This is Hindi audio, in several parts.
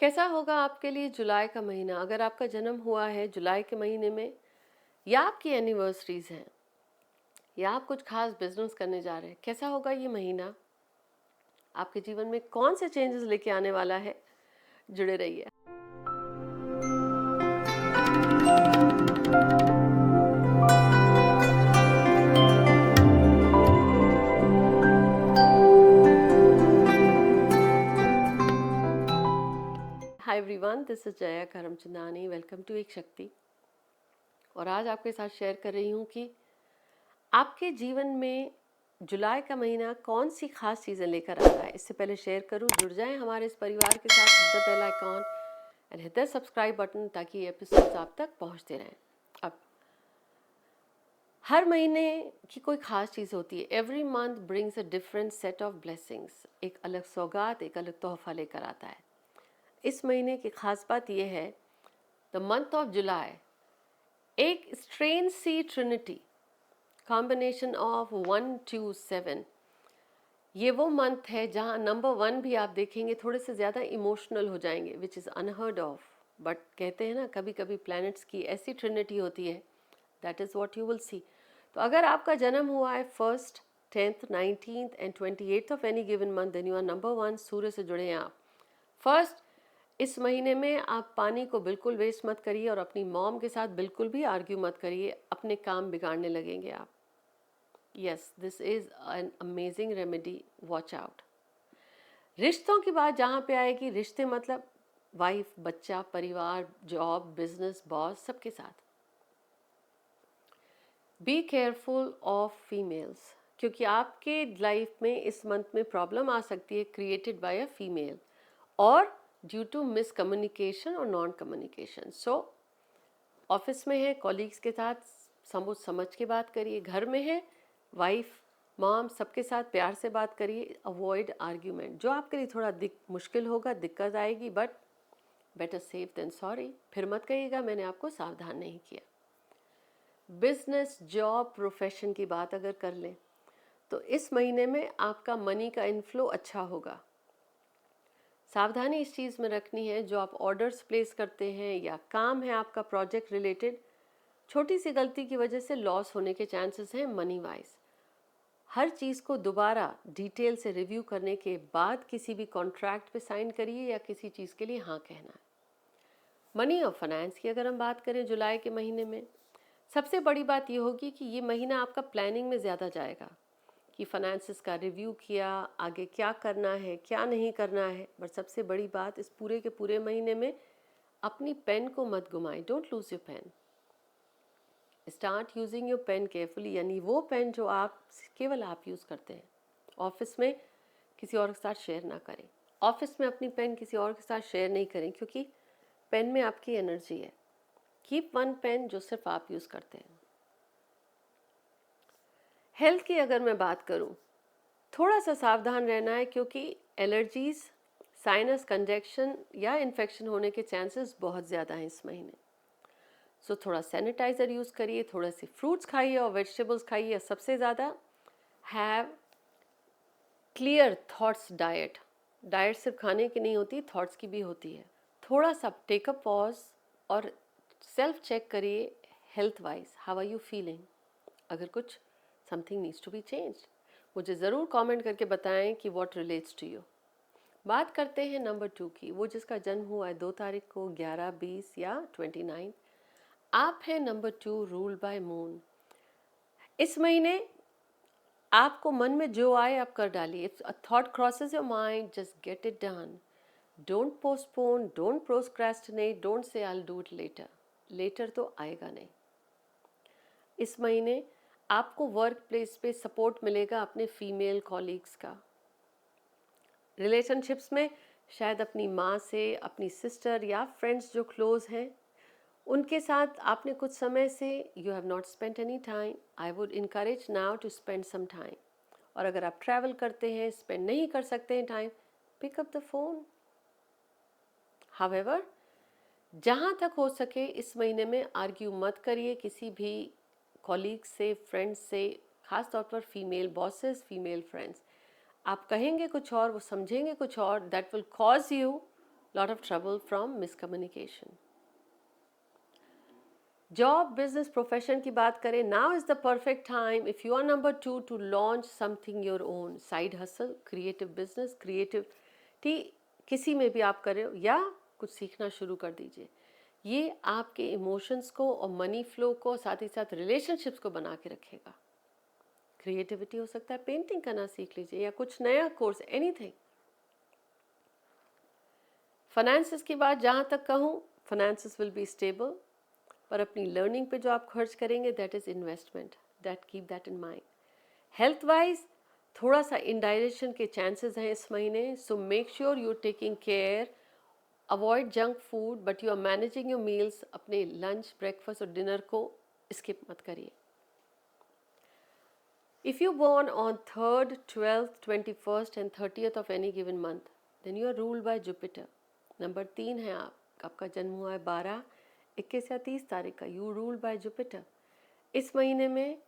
कैसा होगा आपके लिए जुलाई का महीना? अगर आपका जन्म हुआ है जुलाई के महीने में या आपकी एनिवर्सरीज हैं या आप कुछ खास बिजनेस करने जा रहे हैं, कैसा होगा ये महीना? आपके जीवन में कौन से चेंजेस लेके आने वाला है? जुड़े रहिए। Hi everyone, this is Jaya Karamchandani. Welcome to Ek Shakti. और आज आपके साथ शेयर कर रही हूँ कि आपके जीवन में जुलाई का महीना कौन सी खास चीज़ें लेकर आ रहा है। इससे पहले शेयर करूँ, जुड़ जाएं हमारे इस परिवार के साथ, hit the bell icon and hit the subscribe button ताकि ये एपिसोड्स आप तक पहुंचते रहें। अब हर महीने की कोई खास चीज़ होती है। Every month brings a different set of blessings. एक अलग सौगात, एक अलग तोहफा लेकर आता है। इस महीने की खास बात यह है, द मंथ ऑफ जुलाई एक strange see trinity combination of 1 2 7। ये वो मंथ है जहाँ नंबर 1 भी आप देखेंगे थोड़े से ज़्यादा इमोशनल हो जाएंगे, which is unheard of. But कहते हैं ना, कभी कभी प्लैनेट्स की ऐसी ट्रिनिटी होती है, that is what you will see. तो अगर आपका जन्म हुआ है 1st 10th 19th and 28th of any given month, then you are number 1। सूर्य से जुड़े हैं आप। फर्स्ट, इस महीने में आप पानी को बिल्कुल वेस्ट मत करिए और अपनी मॉम के साथ बिल्कुल भी आर्ग्यू मत करिए, अपने काम बिगाड़ने लगेंगे आप। Yes, this is an amazing remedy, watch out. रिश्तों की बात जहाँ पे आएगी, रिश्ते मतलब वाइफ, बच्चा, परिवार, जॉब, बिजनेस, बॉस, सबके साथ बी केयरफुल ऑफ फीमेल्स, क्योंकि आपके लाइफ में इस मंथ में प्रॉब्लम आ सकती है क्रिएटेड बाय अ फीमेल और ड्यू टू मिसकम्युनिकेशन और नॉन कम्युनिकेशन। सो ऑफिस में है, कॉलीग्स के साथ समझ समझ के बात करिए। घर में है, वाइफ, मॉम, सबके साथ प्यार से बात करिए। अवॉइड आर्ग्यूमेंट, जो आपके लिए थोड़ा मुश्किल होगा, दिक्कत आएगी, but better safe than sorry. फिर मत कहिएगा मैंने आपको सावधान नहीं किया। बिजनेस, जॉब, प्रोफेशन की बात अगर कर लें तो इस महीने में आपका मनी का इनफ्लो अच्छा होगा। सावधानी इस चीज़ में रखनी है, जो आप ऑर्डर्स प्लेस करते हैं या काम है आपका प्रोजेक्ट रिलेटेड, छोटी सी गलती की वजह से लॉस होने के चांसेस हैं मनी वाइज। हर चीज़ को दोबारा डिटेल से रिव्यू करने के बाद किसी भी कॉन्ट्रैक्ट पे साइन करिए या किसी चीज़ के लिए हाँ कहना है। मनी और फाइनेंस की अगर हम बात करें जुलाई के महीने में, सबसे बड़ी बात ये होगी कि ये महीना आपका प्लानिंग में ज़्यादा जाएगा कि फाइनेंसिस का रिव्यू किया, आगे क्या करना है क्या नहीं करना है। बट सबसे बड़ी बात इस पूरे के पूरे महीने में, अपनी पेन को मत घुमाएं। Don't lose your pen, start using your pen carefully, यानी वो पेन जो आप केवल आप यूज़ करते हैं। ऑफिस में किसी और के साथ शेयर ना करें। ऑफिस में अपनी पेन किसी और के साथ शेयर नहीं करें, क्योंकि पेन में आपकी एनर्जी है। कीप वन पेन जो सिर्फ आप यूज़ करते हैं। हेल्थ की अगर मैं बात करूं, थोड़ा सा सावधान रहना है, क्योंकि एलर्जीज, साइनस कंजेक्शन या इन्फेक्शन होने के चांसेस बहुत ज़्यादा हैं इस महीने। सो थोड़ा सैनिटाइज़र यूज़ करिए, थोड़ा सी फ्रूट्स खाइए और वेजिटेबल्स खाइए। सबसे ज़्यादा have clear thoughts diet. Diet सिर्फ खाने की नहीं होती, थॉट्स की भी होती है। थोड़ा सा टेक अ पॉज और सेल्फ चेक करिए, health wise how are you feeling. अगर कुछ something needs to be changed, मुझे ज़रूर कमेंट करके बताएं कि व्हाट रिलेट्स टू यू। बात करते हैं नंबर 2 की, वो जिसका जन्म हुआ है 2 तारीख को, 11, 20 या 29। आप हैं नंबर 2, रूल्ड बाय मून। इस महीने आपको मन में जो आए आप कर डालिए। If a thought crosses your mind, just get it done. Don't postpone, don't procrastinate, don't say I will do it later. Later तो आएगा नहीं। इस महीने आपको वर्क प्लेस पे सपोर्ट मिलेगा अपने फीमेल कॉलीग्स का। रिलेशनशिप्स में शायद अपनी माँ से, अपनी सिस्टर या फ्रेंड्स जो क्लोज हैं, उनके साथ आपने कुछ समय से you have not spent any time. I would encourage now to spend some time. और अगर आप ट्रैवल करते हैं, स्पेंड नहीं कर सकते हैं time, pick up the phone. However, जहाँ तक हो सके इस महीने में आर्ग्यू मत करिए किसी भी कॉलीग से, फ्रेंड्स से, खास तौर पर फीमेल बॉसेस, फीमेल फ्रेंड्स। आप कहेंगे कुछ और, वो समझेंगे कुछ और, that will cause you lot of trouble from miscommunication. Job business profession की बात करें, now is the perfect time if you are number 2 to launch something your own, side hustle, creative business, creativity किसी में भी आप कर रहे हो या कुछ सीखना शुरू कर दीजिए. ये आपके इमोशंस को और मनी फ्लो को, साथ ही साथ रिलेशनशिप्स को बना के रखेगा. क्रिएटिविटी हो सकता है पेंटिंग करना सीख लीजिए या कुछ नया कोर्स, एनीथिंग. फाइनेंसेस की बात जहाँ तक कहूँ, फाइनेंसेस विल बी स्टेबल, पर अपनी लर्निंग पे जो आप खर्च करेंगे that is investment, that keep that in mind. Health wise थोड़ा सा इंडाइजेशन के चांसेस हैं इस महीने, so make sure you taking care. Avoid junk food, but you are managing your meals. अपने लंच, ब्रेकफास्ट और डिनर को स्किप मत करिए. If you born on 3rd, 12th, 21st and 30th of any given month, then you are ruled by Jupiter. Number 3 है आपका जन्म हुआ है 12, 21 या 30 तारीख का. You rule by Jupiter. इस महीने में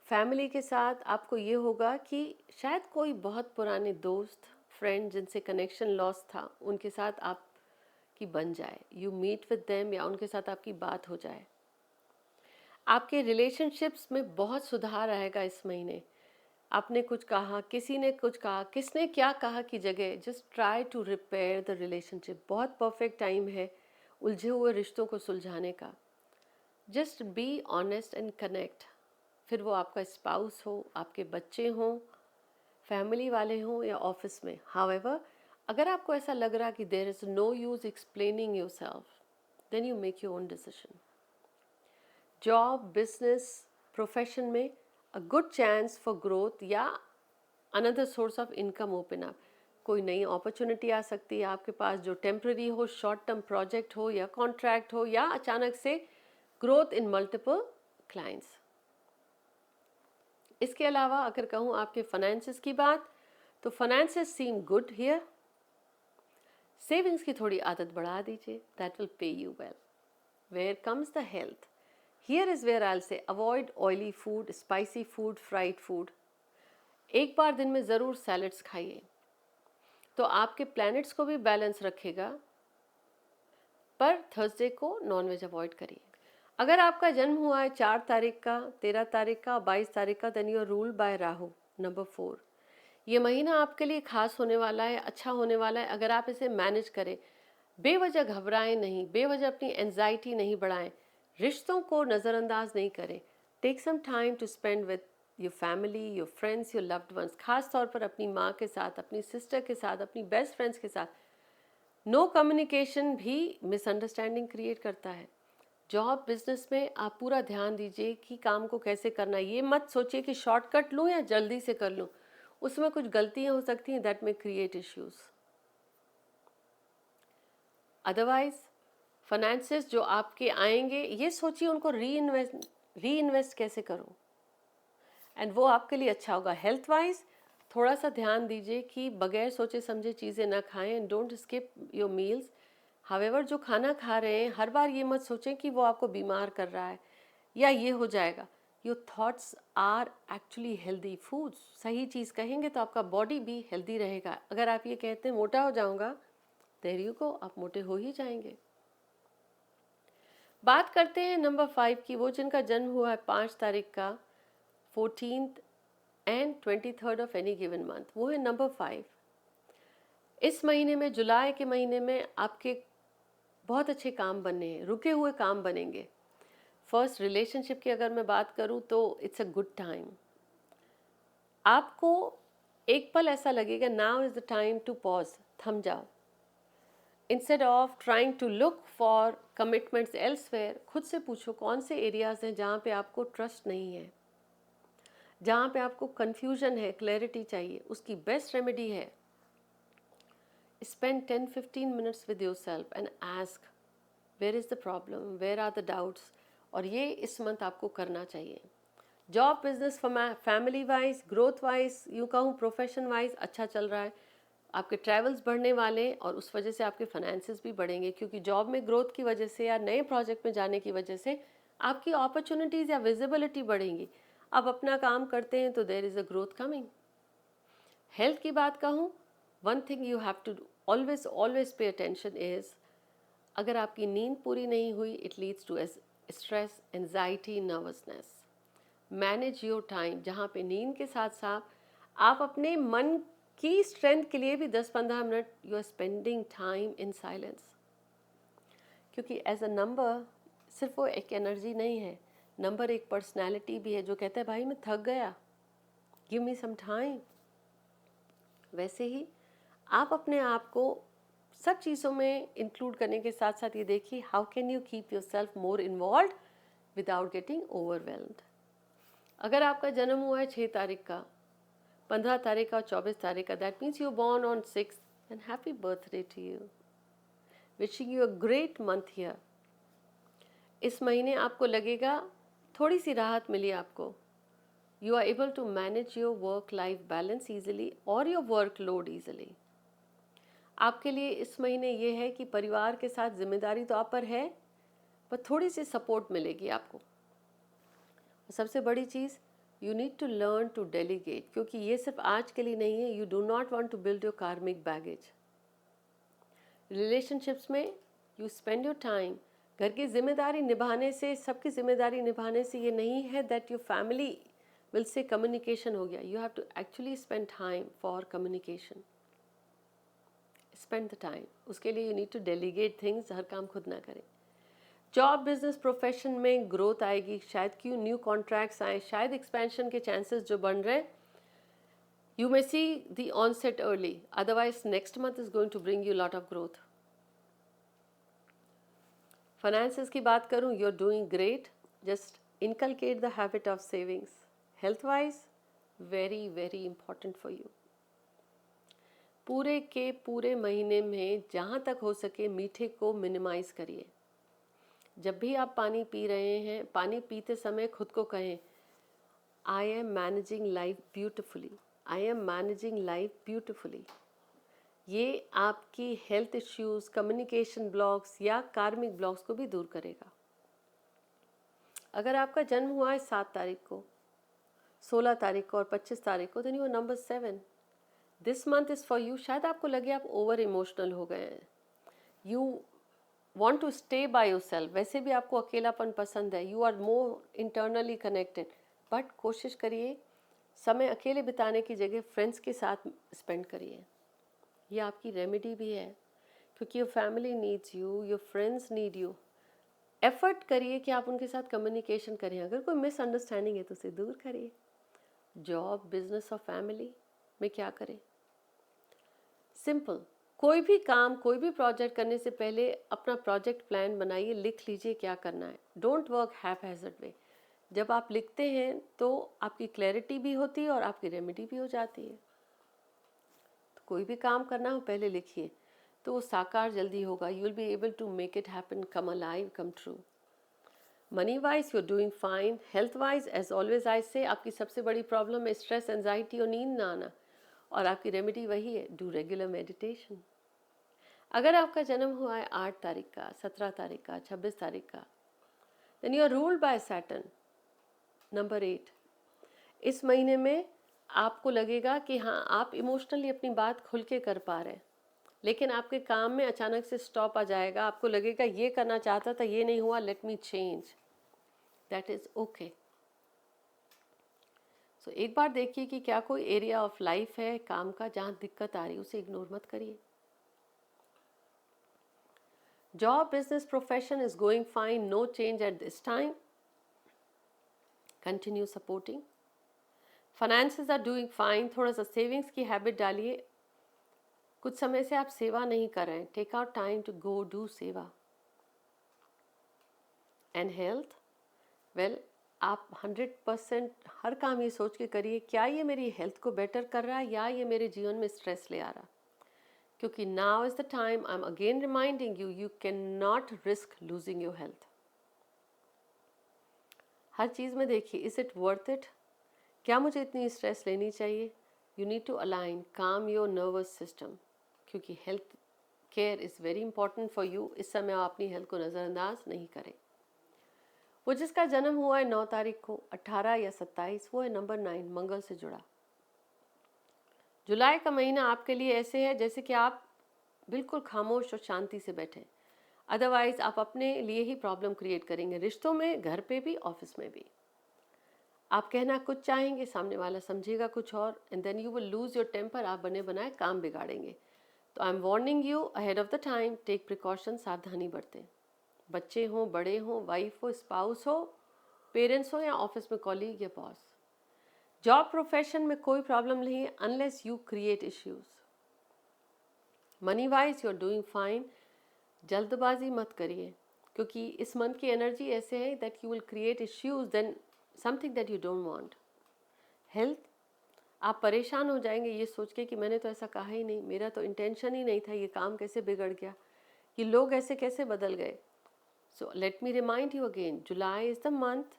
फैमिली के साथ आपको ये होगा कि शायद कोई बहुत पुराने दोस्त, फ्रेंड जिनसे कनेक्शन लॉस था, उनके साथ आपकी बन जाए. यू मीट विद देम या उनके साथ आपकी बात हो जाए. आपके रिलेशनशिप्स में बहुत सुधार आएगा इस महीने. आपने कुछ कहा, किसी ने कुछ कहा, किसने क्या कहा की जगह just try to repair the relationship. बहुत परफेक्ट टाइम है उलझे हुए रिश्तों को सुलझाने का. Just be honest and connect. फिर वो आपका स्पाउस हो, आपके बच्चे हों, फैमिली वाले हों या ऑफिस में. हाउएवर, अगर आपको ऐसा लग रहा कि there is no use explaining yourself, then you make your own decision. Job, business, profession में a good chance for growth या another source of income open up. कोई नई अपॉर्चुनिटी आ सकती है आपके पास जो टेम्पररी हो, शॉर्ट टर्म प्रोजेक्ट हो या कॉन्ट्रैक्ट हो, या अचानक से ग्रोथ इन मल्टीपल क्लाइंट्स. इसके अलावा अगर कहूँ आपके फाइनेंसेस की बात, तो finances seem good here. Savings की थोड़ी आदत बढ़ा दीजिए, that will pay you well. Where comes the health. Here is where I'll say avoid oily food, spicy food, fried food. एक बार दिन में ज़रूर सैलड्स खाइए, तो आपके प्लैनेट्स को भी बैलेंस रखेगा. पर थर्सडे को नॉनवेज अवॉइड करिए. अगर आपका जन्म हुआ है 4 तारीख का, 13 तारीख का, 22 तारीख का, then you are ruled by Rahu, number 4. ये महीना आपके लिए खास होने वाला है, अच्छा होने वाला है अगर आप इसे मैनेज करें. बेवजह घबराएं नहीं, बेवजह अपनी एंजाइटी नहीं बढ़ाएं, रिश्तों को नज़रअंदाज नहीं करें. Take some time to spend with your family, your friends, your loved ones. खास तौर पर अपनी माँ के साथ, अपनी सिस्टर के साथ, अपनी बेस्ट फ्रेंड्स के साथ. नो कम्युनिकेशन भी मिसअंडरस्टैंडिंग क्रिएट करता है. जॉब बिजनेस में आप पूरा ध्यान दीजिए कि काम को कैसे करना है. ये मत सोचिए कि शॉर्टकट लूँ या जल्दी से कर लूँ, उसमें कुछ गलतियाँ हो सकती हैं, दैट में क्रिएट इश्यूज़. अदरवाइज फाइनेंसेस जो आपके आएंगे, ये सोचिए उनको री इन्वेस्ट कैसे करूं, एंड वो आपके लिए अच्छा होगा. हेल्थ वाइज थोड़ा सा ध्यान दीजिए कि बगैर सोचे समझे चीज़ें ना खाएं, and don't skip your meals. However जो खाना खा रहे हैं, हर बार ये मत सोचें कि वो आपको बीमार कर रहा है या ये हो जाएगा. Your thoughts are actually healthy foods. सही चीज़ कहेंगे तो आपका बॉडी भी हेल्दी रहेगा. अगर आप ये कहते हैं मोटा हो जाऊंगा, देयर यू गो, आप मोटे हो ही जाएंगे. बात करते हैं नंबर 5 की. वो जिनका जन्म हुआ है 5 तारीख का, 14th and 23rd of any given month, वो है नंबर 5. इस महीने में, जुलाई के महीने में, आपके बहुत अच्छे काम बनने हैं, रुके हुए काम बनेंगे. फर्स्ट रिलेशनशिप की अगर मैं बात करूं तो इट्स अ गुड टाइम. आपको एक पल ऐसा लगेगा now is the time to pause, थम जाओ. Instead of trying to look for commitments elsewhere, खुद से पूछो कौन से एरियाज़ हैं जहाँ पे आपको ट्रस्ट नहीं है, जहाँ पे आपको कन्फ्यूजन है, क्लैरिटी चाहिए. उसकी बेस्ट रेमेडी है spend 10-15 minutes with your self and ask where is the problem, where are the doubts. और ये इस मंथ आपको करना चाहिए. Job, business, family wise, growth wise, यूँ कहूँ प्रोफेशन वाइज अच्छा चल रहा है. आपके ट्रैवल्स बढ़ने वाले हैं और उस वजह से आपके फाइनेंसेस भी बढ़ेंगे, क्योंकि जॉब में ग्रोथ की वजह से या नए प्रोजेक्ट में जाने की वजह से आपकी अपॉर्चुनिटीज़ या विजिबिलिटी बढ़ेंगी. अब अपना काम करते हैं तो there is a growth coming. Health की बात कहूँ, one thing you have to always always pay attention is, अगर आपकी नींद पूरी नहीं हुई it leads to stress, anxiety, nervousness. Manage your time, जहाँ पे नींद के साथ साथ आप अपने मन की स्ट्रेंथ के लिए भी 10-15 minute you are spending time in silence. क्योंकि एज अ नंबर सिर्फ वो एक एनर्जी नहीं है, नंबर एक पर्सनैलिटी भी है जो कहता है भाई मैं थक गया, गिव मी सम टाइम। वैसे ही आप अपने आप को सब चीज़ों में इंक्लूड करने के साथ साथ ये देखिए how can you keep your self more involve without getting overwhelmed. अगर आपका जन्म हुआ है 6 तारीख का, 15 तारीख का और 24 तारीख का, that means you born on 6 and happy birthday to you, wishing you a great month here. इस महीने आपको लगेगा थोड़ी सी राहत मिली आपको, you are able to manage your work life balance easily और your workload easily। आपके लिए इस महीने ये है कि परिवार के साथ जिम्मेदारी तो आप पर है, पर थोड़ी सी सपोर्ट मिलेगी आपको। सबसे बड़ी चीज़, you need to learn to delegate, क्योंकि ये सिर्फ आज के लिए नहीं है। You do not want to build your karmic baggage. Relationships में यू स्पेंड योर टाइम, घर की जिम्मेदारी निभाने से, सबकी जिम्मेदारी निभाने से ये नहीं है that your family will say communication हो गया। You have to actually spend time for communication, spend the time. उसके लिए you need to delegate things, हर काम खुद ना करें। जॉब, बिजनेस, प्रोफेशन में ग्रोथ आएगी, शायद क्यों न्यू कॉन्ट्रैक्ट्स आए, शायद एक्सपेंशन के चांसेस जो बन रहे हैं, you may see the onset early, otherwise next month is going to bring you lot of growth. Finances की बात करूं, you are doing great, just inculcate the habit of savings. Health wise very very important for you. पूरे के पूरे महीने में जहाँ तक हो सके मीठे को मिनिमाइज करिए। जब भी आप पानी पी रहे हैं, पानी पीते समय खुद को कहें I am managing life beautifully, I am managing life beautifully. ये आपकी हेल्थ इश्यूज, कम्युनिकेशन ब्लॉक्स या कार्मिक ब्लॉक्स को भी दूर करेगा। अगर आपका जन्म हुआ है 7 तारीख को, 16 तारीख को और 25 तारीख को, then you are number 7। This month is for you. शायद आपको लगे आप ओवर इमोशनल हो गए हैं, you want to stay by your self, वैसे भी आपको अकेलापन पसंद है, you are more internally connected, but कोशिश करिए समय अकेले बिताने की जगह फ्रेंड्स के साथ स्पेंड करिए। ये आपकी रेमेडी भी है, क्योंकि your family needs you, your friends need you. Effort करिए कि आप उनके साथ कम्युनिकेशन करें, अगर कोई मिसअंडरस्टैंडिंग है तो उसे दूर करिए। जॉब, बिजनेस और फैमिली में क्या करें? सिंपल, कोई भी काम, कोई भी प्रोजेक्ट करने से पहले अपना प्रोजेक्ट प्लान बनाइए, लिख लीजिए क्या करना है। डोंट वर्क हैज़र्ड वे। जब आप लिखते हैं तो आपकी क्लैरिटी भी होती है और आपकी रेमेडी भी हो जाती है। तो कोई भी काम करना हो पहले लिखिए, तो वो साकार जल्दी होगा। You will be able to make it happen, come alive, come true. Money wise you are doing fine. Health wise as always I say, आपकी सबसे बड़ी प्रॉब्लम है स्ट्रेस, एंजाइटी और नींद ना आना, और आपकी रेमेडी वही है, डू रेगुलर मेडिटेशन। अगर आपका जन्म हुआ है 8 तारीख का, 17 तारीख का, 26 तारीख का, then you are ruled by Saturn, number 8। इस महीने में आपको लगेगा कि हाँ आप इमोशनली अपनी बात खुल के कर पा रहे हैं, लेकिन आपके काम में अचानक से स्टॉप आ जाएगा। आपको लगेगा ये करना चाहता था, ये नहीं हुआ, let me change. That is okay. So एक बार देखिए कि क्या कोई एरिया ऑफ लाइफ है काम का जहाँ दिक्कत आ रही है, उसे इग्नोर मत करिए। Job, business, profession is going fine, no change at this time, continue supporting. Finances are doing fine, थोड़ा सा सेविंग्स की हैबिट डालिए। कुछ समय से आप सेवा नहीं कर रहे हैं, take out time to go do सेवा। एंड हेल्थ, वेल आप 100% हर काम ये सोच के करिए क्या ये मेरी हेल्थ को बेटर कर रहा है या ये मेरे जीवन में स्ट्रेस ले आ रहा, क्योंकि now is the time, I am again reminding you, you can not risk losing your health. हर चीज़ में देखिए, इज़ इट वर्थ इट, क्या मुझे इतनी स्ट्रेस लेनी चाहिए? You need to align, calm your nervous system, क्योंकि health care is very important for you. इस समय आप अपनी हेल्थ को नज़रअंदाज नहीं करें। वो जिसका जन्म हुआ है 9 तारीख को, 18 या 27, वो है नंबर 9, मंगल से जुड़ा। जुलाई का महीना आपके लिए ऐसे है जैसे कि आप बिल्कुल खामोश और शांति से बैठें, अदरवाइज आप अपने लिए ही प्रॉब्लम क्रिएट करेंगे, रिश्तों में, घर पे भी, ऑफिस में भी। आप कहना कुछ चाहेंगे, सामने वाला समझेगा कुछ और, and then you will lose your temper, आप बने बनाए काम बिगाड़ेंगे। तो I am warning you ahead of the time, take precaution, सावधानी बरतें। बच्चे हों, बड़े हों, वाइफ हो, स्पाउस हो, पेरेंट्स हो, या ऑफिस में कॉलीग या बॉस। जॉब प्रोफेशन में कोई प्रॉब्लम नहीं है unless you create issues. Money wise you are doing fine. जल्दबाजी मत करिए, क्योंकि इस मंथ की एनर्जी ऐसे है that you will create issues then something that you don't want. Health, आप परेशान हो जाएंगे ये सोच के कि मैंने तो ऐसा कहा ही नहीं, मेरा तो इंटेंशन ही नहीं था, ये काम कैसे बिगड़ गया, ये लोग ऐसे कैसे बदल गए। So let me remind you again, July is the month,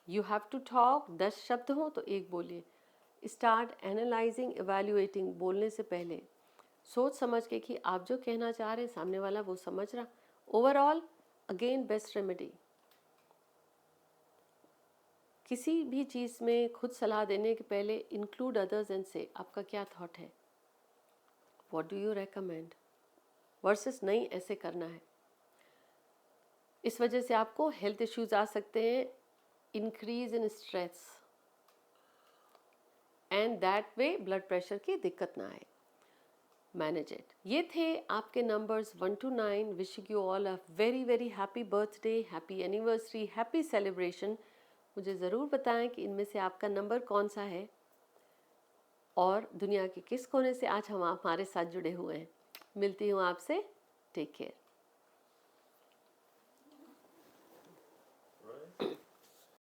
you have to talk. 10 शब्द हो तो एक बोलिए। स्टार्ट एनालाइजिंग, एवेल्युएटिंग, बोलने से पहले सोच समझ के कि आप जो कहना चाह रहे हैं सामने वाला वो समझ रहा। Overall again best remedy. किसी भी चीज़ में खुद सलाह देने के पहले इंक्लूड अदर्स एंड से आपका क्या थॉट है, what do you recommend, versus नहीं ऐसे करना है। इस वजह से आपको हेल्थ इश्यूज आ सकते हैं, increase in stress, and that way blood pressure की दिक्कत ना आए। Manage it. ये थे आपके numbers 1 to 9। Wishing you all a very very happy birthday, happy anniversary, happy celebration. मुझे ज़रूर बताएं कि इनमें से आपका नंबर कौन सा है और दुनिया के किस कोने से आज हम हमारे साथ जुड़े हुए हैं। मिलती हूँ आपसे। Take care.